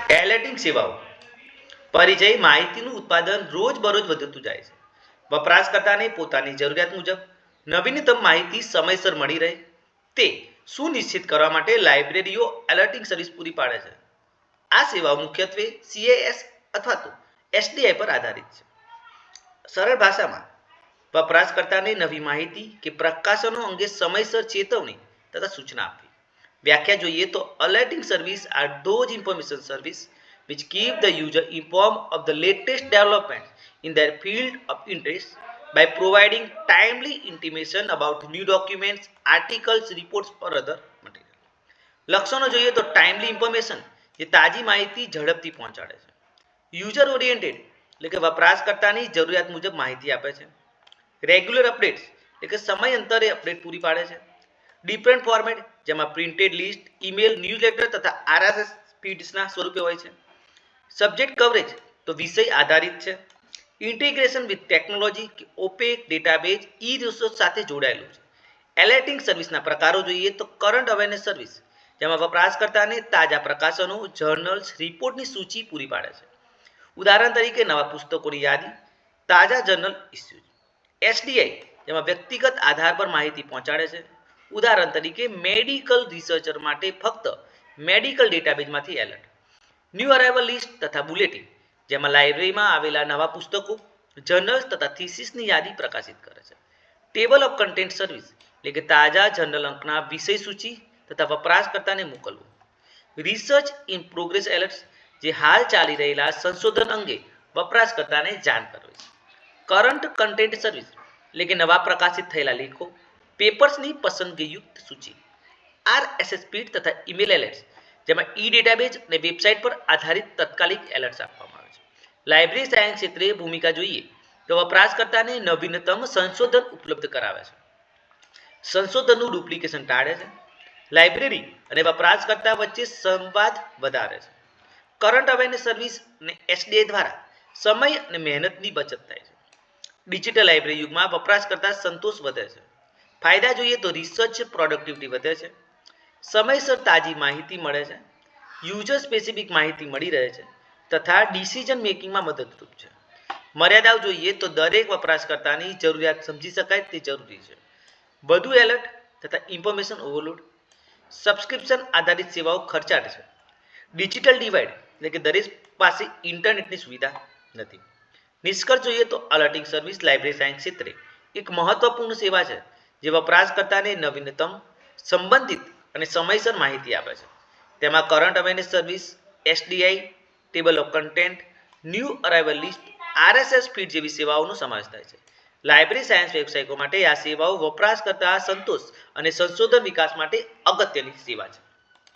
એલર્ટિંગ સેવાઓ પરિચય માહિતીનું ઉત્પાદન રોજબરોજ વધતું જાય છે. વપરાશકર્તાને પોતાની જરૂરિયાત મુજબ નવીનતમ માહિતી સમયસર મળી રહે તે સુનિશ્ચિત કરવા માટે લાઇબ્રેરીઓ એલર્ટિંગ સર્વિસ પૂરી પાડે છે. આ સેવાઓ મુખ્યત્વે CAS અથવા તો SDI પર આધારિત છે. સરળ ભાષામાં વપરાશકર્તાને નવી માહિતી કે પ્રકાશનો અંગે સમયસર ચેતવણી તથા સૂચના આપવી. વ્યાખ્યા જોઈએ તો alerting service are those information service which keep the user informed of the latest developments in their field of interest by providing timely intimation about new documents, articles, reports or other material. લક્ષણો જોઈએ તો timely information જે તાજી માહિતી ઝડપથી પહોંચાડે છે. User oriented એટલે કે વપરાશકર્તાની જરૂરિયાત મુજબ માહિતી આપે છે. રેગ્યુલર અપડેટ્સ એટલે કે સમય અંતરે અપડેટ પૂરી પાડે છે. ડિફરન્ટ ફોર્મેટ જેમાં પ્રિન્ટેડ લિસ્ટ, ઈમેલ, ન્યૂઝલેટર તથા RSS ફીડ્સના સ્વરૂપે હોય છે. સબ્જેક્ટ કવરેજ તો વિષય આધારિત છે. ઇન્ટિગ્રેશન વિથ ટેકનોલોજી કે ઓપેક ડેટાબેઝ રિસોર્સ સાથે જોડાયેલું છે. એલર્ટિંગ સર્વિસના પ્રકારો જોઈએ તો કરંટ અવેરનેસ સર્વિસ જેમાં વપરાશકર્તાને તાજા પ્રકાશનો, જર્નલ્સ, રિપોર્ટની સૂચિ પૂરી પાડે છે. ઉદાહરણ તરીકે નવા પુસ્તકોની યાદી, તાજા જર્નલ ઇસ્યુઝ. SDI જેમાં વ્યક્તિગત આધાર પર માહિતી પહોંચાડે છે. ઉદાહરણ તરીકે મેડિકલ રિસર્ચર માટે ફક્ત મેડિકલ ડેટાબેઝમાંથી એલર્ટ. ન્યૂ અરાઇવલ લિસ્ટ તથા બુલેટિન જેમાં લાઇબ્રેરીમાં આવેલા નવા પુસ્તકો, જર્નલ્સ તથા થીસીસની યાદી પ્રકાશિત કરે છે. ટેબલ ઓફ કન્ટેન્ટ સર્વિસ એટલે કે તાજા જર્નલ અંકના વિષય સૂચિ તથા વપરાશકર્તાને મોકલવું. રિસર્ચ ઇન પ્રોગ્રેસ એલર્ટ્સ જે હાલ ચાલી રહેલા સંશોધન અંગે વપરાશકર્તાને જાણ કરવી. કરંટ કન્ટેન્ટ સર્વિસ એટલે કે નવા પ્રકાશિત થયેલા લેખો, પેપર્સની પસંદગીયુક્ત સૂચિ. RSS ફીડ તથા ઈમેલ એલર્ટ્સ જેમાં ડેટાબેઝ અને વેબસાઇટ પર આધારિત તાત્કાલિક એલર્ટ્સ આપવામાં આવે છે. લાઇબ્રેરી સાયન્સ ક્ષેત્રે ભૂમિકા જોઈએ તો વપરાશકર્તાને નવીનતમ સંશોધન ઉપલબ્ધ કરાવે છે. સંશોધનનું ડુપ્લિકેશન ટાળે છે. લાઇબ્રેરી અને વપરાશકર્તા વચ્ચે સંવાદ વધારે છે. કરંટ અવેરનેસ સર્વિસ અને SDI દ્વારા સમય અને મહેનતની બચત થાય છે. ડિજિટલ લાઇબ્રેરી યુગમાં વપરાશકર્તા સંતોષ વધે છે. ફાયદા જોઈએ તો રિસર્ચ પ્રોડક્ટિવિટી વધે છે. સમયસર તાજી માહિતી મળે છે. યુઝર સ્પેસિફિક માહિતી મળી રહે છે તથા ડિસિઝન મેકિંગમાં મદદરૂપ છે. મર્યાદાઓ જોઈએ તો દરેક વપરાશકર્તાની જરૂરિયાત સમજી શકાય તે જરૂરી છે. વધુ એલર્ટ તથા ઇન્ફોર્મેશન ઓવરલોડ. સબસ્ક્રિપ્શન આધારિત સેવાઓ ખર્ચાળ છે. ડિજિટલ ડિવાઇડ એટલે કે દરેક પાસે ઇન્ટરનેટની સુવિધા નથી. નિષ્કર્ષ જોઈએ તો અલર્ટિંગ સર્વિસ લાઇબ્રેરી સાયન્સ ક્ષેત્રે એક મહત્વપૂર્ણ સેવા છે જે વપરાશકર્તાને નવીનતમ, સંબંધિત અને સમયસર માહિતી આપે છે. તેમાં current awareness service, SDI, table of content, new arrival list, RSS feed જેવી સેવાઓનો સમાવેશ થાય છે. લાઇબ્રેરી સાયન્સ વ્યવસાયિકો માટે આ સેવાઓ વપરાશકર્તા સંતોષ અને સંશોધન વિકાસ માટે અગત્યની સેવા છે.